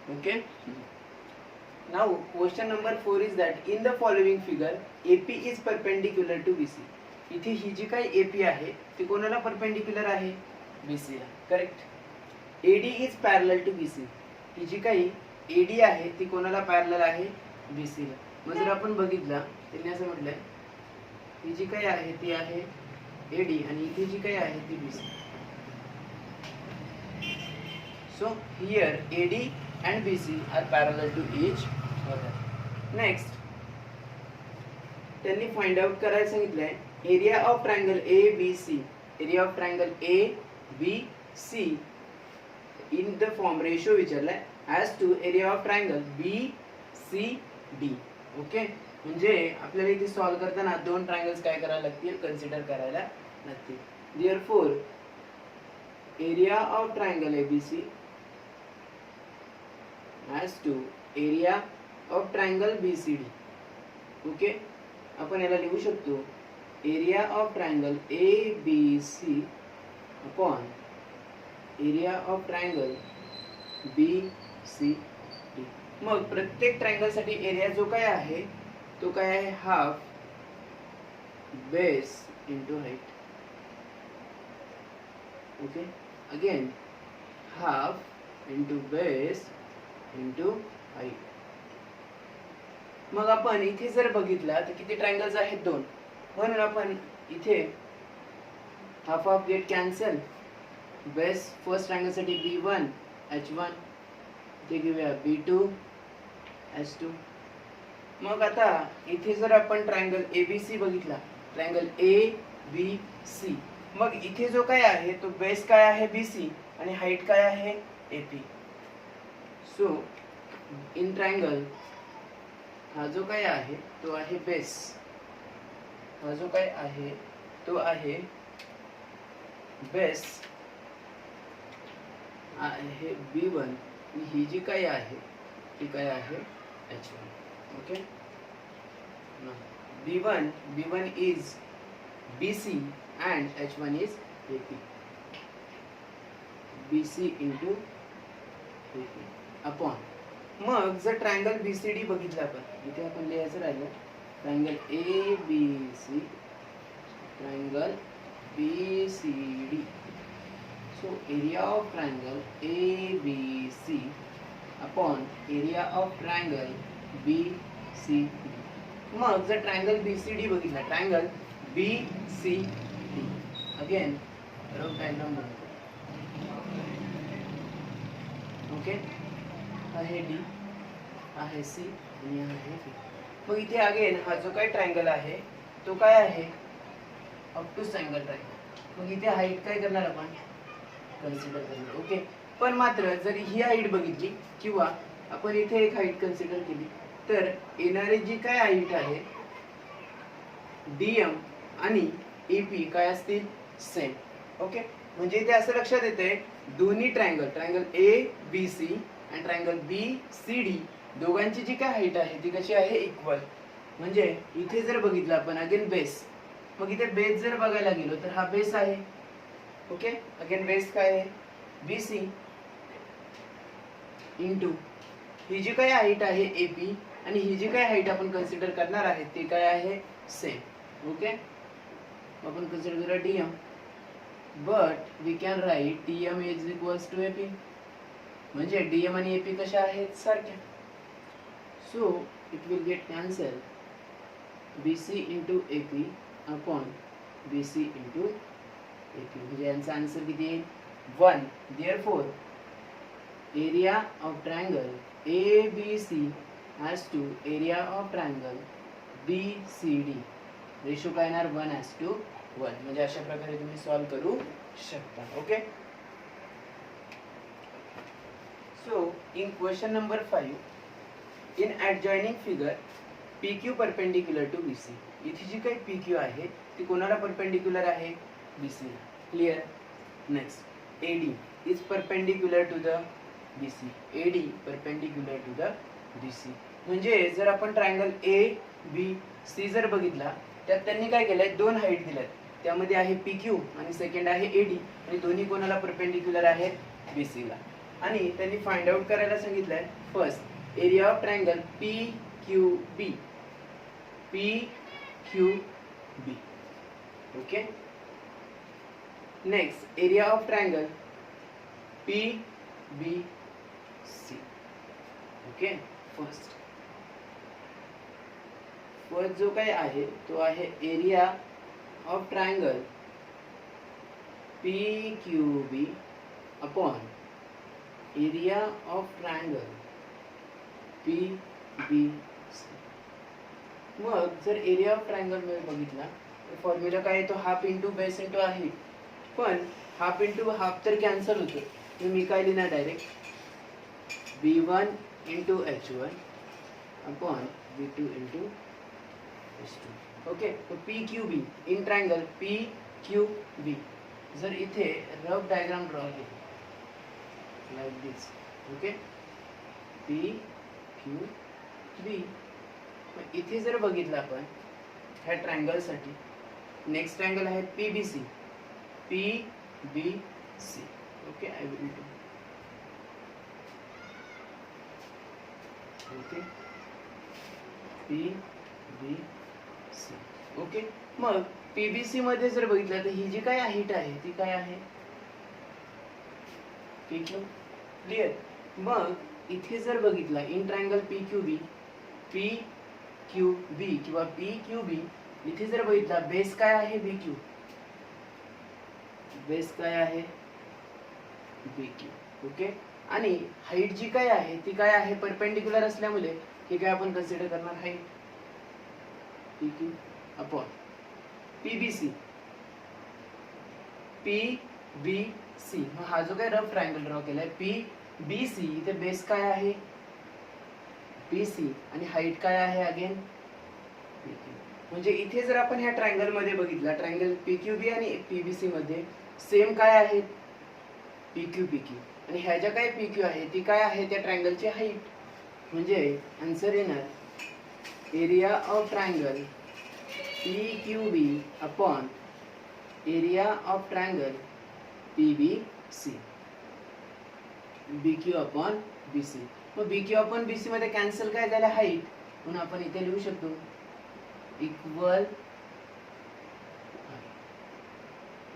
Okay. Now question number 4 is that in the following figure AP is perpendicular to BC. इथे ही जी काही AP आहे ती कोणाला perpendicular आहे? BC ला. Correct. AD is parallel to BC. ही जी काही AD आहे ती कोणाला पॅरलल आहे? BC ला. मग जर आपण बघितलं त्यांनी असं म्हटलंय ही जी काही आहे ती आहे AD आणि इथे जी काही आहे ती BC. So here AD and BC are parallel to each other. Next, त्यांनी फाइंड आउट करायला सांगितलंय area of triangle ABC. Area of triangle ABC in the form ratio विचारलाय as to area of triangle BCD. Okay, म्हणजे आपल्याला इथे solve करताना दोन triangles काय करायला लागतील? कन्सिडर करायला लागतील. Therefore, area of triangle ABC as to area of triangle BCD. Okay, आपण याला लिहू शकतो area of triangle ABC upon area of triangle BCD. मग प्रत्येक ट्रायंगल साठी एरिया जो काय आहे तो काय आहे? Half base into height. Okay, again half into base into height. मग आपण इथे जर बघितला तर किती ट्रायंगल्स आहेत? दोन. म्हणून आपण इथे half of get cancel. Base first triangle साठी B1 H1 ते घेऊया B2 H2. मग आता इथे जर आपण ट्रायंगल ABC बघितला, ट्रायंगल ABC, मग इथे जो काय आहे तो बेस काय आहे? BC आणि हाइट काय आहे? AP. सो इन ट्रायंगल हा जो काय आहे तो आहे बेस, हा जो काय आहे तो आहे बेस आहे B1. ही जी काय आहे ती काय आहे? H1. Okay, B1 is BC and H1 is AP. BC into AP upon. मग जर ट्रायंगल BCD बघितलं आपण, इथे आपण लिहायचं राहिलं triangle ABC, triangle BCD. So area of triangle ABC upon area of triangle BCD. मग जर ट्रायंगल BCD बघितला, triangle BCD again road diagram बनवतो. ओके, आहे D, आहे C आणि आहे B. मग इथे अगेन हा जो काय ट्रायंगल आहे तो काय आहे? ऑब्टूस ट्रायंगल ट्रायंगल. मग इथे हाईट काय करणार आपण? कन्सिडर करणार. ओके, पण मात्र जर ही हाईट बघितली किंवा आपण इथे एक हाईट कन्सिडर केली तर येणारी जी काय हाईट आहे DM आणि AP काय असतील? सेम. ओके, म्हणजे इथे असं लक्षात येतंय दोन्ही ट्रायंगल ABC आणि ट्रायंगल BCD दोघांची जी काय हाईट आहे ती कशी आहे? इक्वल. म्हणजे इथे जर बघितलं आपण अगेन बेस, मग इथे बेस जर बघायला गेलो तर हा बेस आहे. ओके, अगेन बेस काय आहे? BC इंटू ही जी काय हाईट आहे AP आणि ही जी काय हाईट आपण कन्सिडर करणार आहे ती काय आहे? सेम. ओके, आपण कन्सिडर करूया DM, but we can write DM is equals to AP. म्हणजे DM आणि AP कशा आहेत? सारख्या. So it will get cancel BC into AP upon BC into AP. म्हणजे यांचा आन्सर किती येईल? 1. Therefore, area of triangle ABC as to area of triangle BCD ratio काय येणार? 1:1. म्हणजे अशा प्रकारे तुम्ही सॉल्व करू शकता. Okay, so in question number 5, in adjoining figure PQ perpendicular to BC. इथे जी काही PQ आहे ती कोणाला परपेंडिक्युलर आहे? BC. Clear. Next, AD is perpendicular to the BC. AD perpendicular to the BC. म्हणजे जर आपण ट्रायंगल ABC जर बघितला त्यात त्यांनी काय केलंय? दोन हाईट दिल्यात, त्यामध्ये आहे PQ आणि सेकंड आहे AD आणि दोन्ही कोणाला परपेंडिक्युलर आहेत? BC ला. आणि त्यांनी फाइंड आउट करायला सांगितलंय first area of triangle P Q B, P Q B. Okay. Next area of triangle P B C. Okay. First जो काय आहे तो आहे area of triangle P Q B upon area of triangle P B C. मग जर area of triangle मध्ये बघितला तर फॉर्म्युला काय आहे, तो हाफ इंटू बेस इंटू आहे. पण हाफ इंटू हाफ तर कॅन्सल होतो, तर मी काय लिहिणार direct b1 into h1 upon b2 into h2. Okay. तो P Q B in triangle P Q B. जर इथे रफ डायग्राम ड्रॉ केली like this. Okay. P Q B. इथे जर बघितलं आपण ह्या ट्रायंगल साठी नेक्स्ट ट्रायंगल आहे P B C, P B C. Okay. I will do. Okay. P B C. Okay. मग पीबीसी मध्ये जर बघितलं तर ही जी काय हाईट आहे ती काय आहे, पी क्यू. क्लिअर. मग इथे जर बघितला in triangle P Q B, P Q B किंवा पी क्यू बी, इथे जर बघितला बेस काय आहे बी क्यू, बेस काय आहे बी क्यू. ओके. आणि हाईट जी काय आहे ती काय आहे, परपेंडिक्युलर असल्यामुळे हे काय आपण कन्सिडर करणार height P Q upon P B C, P B C. मग हा जो काय रफ ट्रायंगल ड्रॉ केलाय पी बी सी, इथे बेस काय आहे पी सी आणि हाईट काय आहे अगेन पी क्यू. म्हणजे इथे जर आपण ह्या ट्रायंगल मध्ये बघितला ट्रायंगल पी क्यू बी आणि पी बी सी मध्ये सेम काय आहे पी क्यू पी क्यू. आणि ह्या ज्या काय पी क्यू आहे ती काय आहे त्या ट्रायंगलची हाईट. म्हणजे आन्सर येणार area of triangle P Q B upon area of triangle P B C, B Q upon B C. मग B Q upon B C मध्ये कॅन्सल काय झालं हाईट, म्हणून आपण इथे लिहू शकतो equal.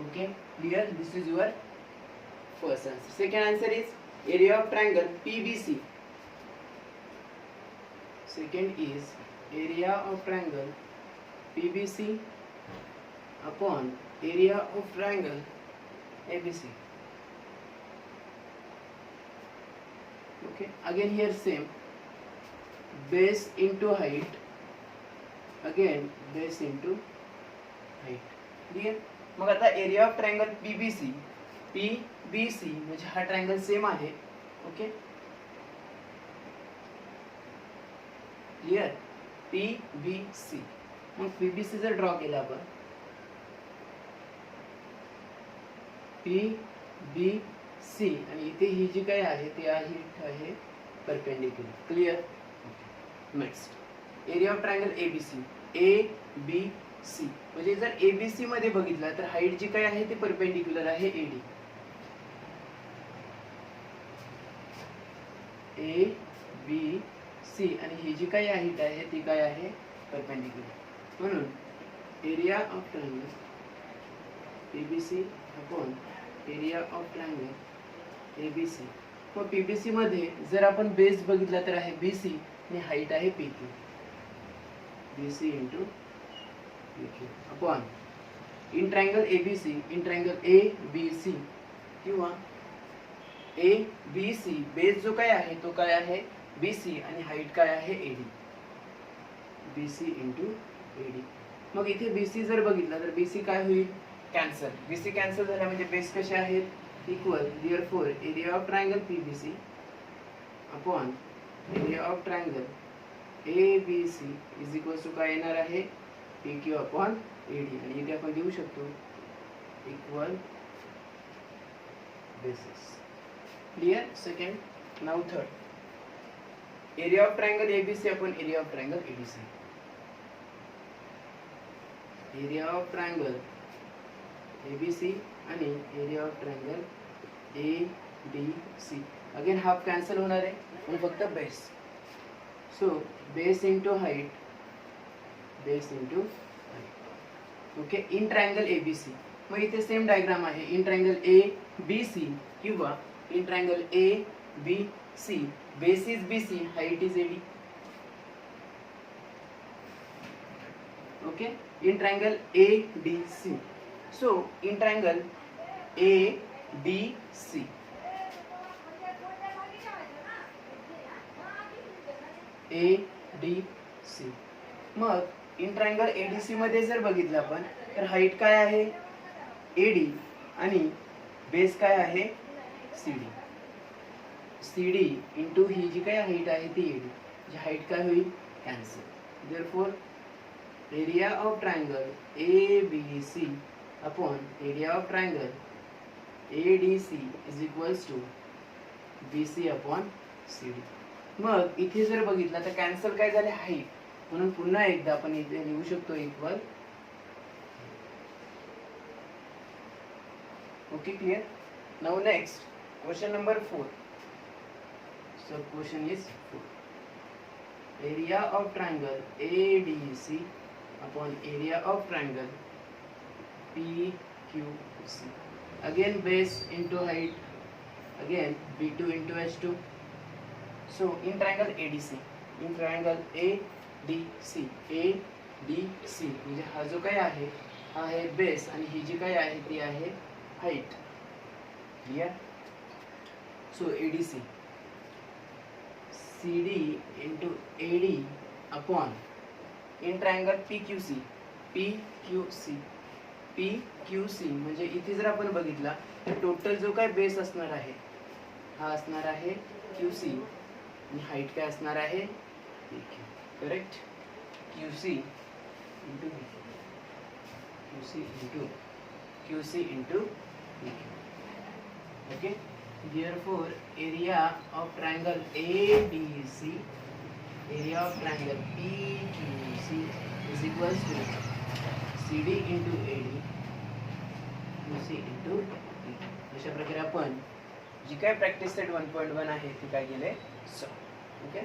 Okay. Clear. This is your first answer. Second answer is area of triangle PBC. Second is area of triangle PBC upon area of triangle ABC. Okay. Again here same. Base into height. Again base into height. Clear. मग आता area of triangle PBC P B C म्हणजे हा triangle same आहे. Okay. Clear. P B C. मग P B C जर draw केला आपण P B C आणि इथे ही जी काय आहे ती आहे perpendicular. Clear. Next area of triangle A B C, A B C. म्हणजे जर ए बी सी मध्ये बघितला तर हाईट जी काय आहे ती परपेंडिक्युलर आहे एडी. ए बी सी आणि ही जी काही हाईट आहे ती काय आहे परपेंडिक्युलर. म्हणून area of triangle PBC upon area of triangle ABC. मग पीबीसी मध्ये जर आपण बेस बघितला तर आहे बीसी आणि हाईट आहे P Q, BC into P Q upon in triangle ABC, in triangle A B C किंवा ए बी सी. बेस जो काय आहे तो काय आहे बी सी आणि हाईट काय आहे AD, B C into AD. मग इथे बी सी जर बघितला तर बी सी काय होईल कॅन्सल. बी सी कॅन्सल झाला म्हणजे बेस कसे आहेत equal. Therefore area of triangle P B C upon area of triangle A B C is equal to काय येणार आहे पी क्यू अपॉन एडी. आणि इथे आपण देऊ शकतो equal basis. Clear. Second. Now third. Area of triangle ABC upon area of triangle ABC. Area of triangle ABC आणि area of triangle D C. Again half cancel होणार आहे पण फक्त base. So base into height, base into height. Okay, in triangle A B C. मग इथे same diagram आहे. In triangle A B C किंवा in triangle A B C, base is B C, height is A D. Okay, in triangle ADC. So in triangle ADC, ADC. मग in triangle ADC मध्ये जर बघितलं आपण तर height काय आहे AD आणि बेस काय आहे CD. CD इंटू ही जी काय हाईट आहे ती AD, जी हाईट काय होईल cancel. Therefore area of triangle ABC upon area of triangle ADC is equals to BC upon CD. मग इथे जर बघितलं तर कॅन्सल काय झाले हाईट, म्हणून पुन्हा एकदा आपण इथे लिहू शकतो equal. Okay, clear. Now next question number 4. So question is 4. Area of triangle ADC upon area of triangle PQC. Again base into height, again B2 into H2. So in triangle ADC, in triangle ADC, ADC म्हणजे हा जो काय आहे हा आहे base आणि ही जी काय आहे ती आहे height. Clear. So ADC CD into AD upon in triangle PQC, PQC, PQC म्हणजे इथे जर आपण बघितला तर टोटल जो काय बेस असणार आहे हा असणार आहे QC आणि हाईट काय असणार आहे PQ. Correct. QC into QC into QC into PQ. Okay. Therefore area of triangle ABC, area of triangle PQC is equals to CD into AD, QC into PQ. अशा प्रकारे आपण जी काय प्रॅक्टिस सेट 1.1 आहे ती काय केले सो. ओके.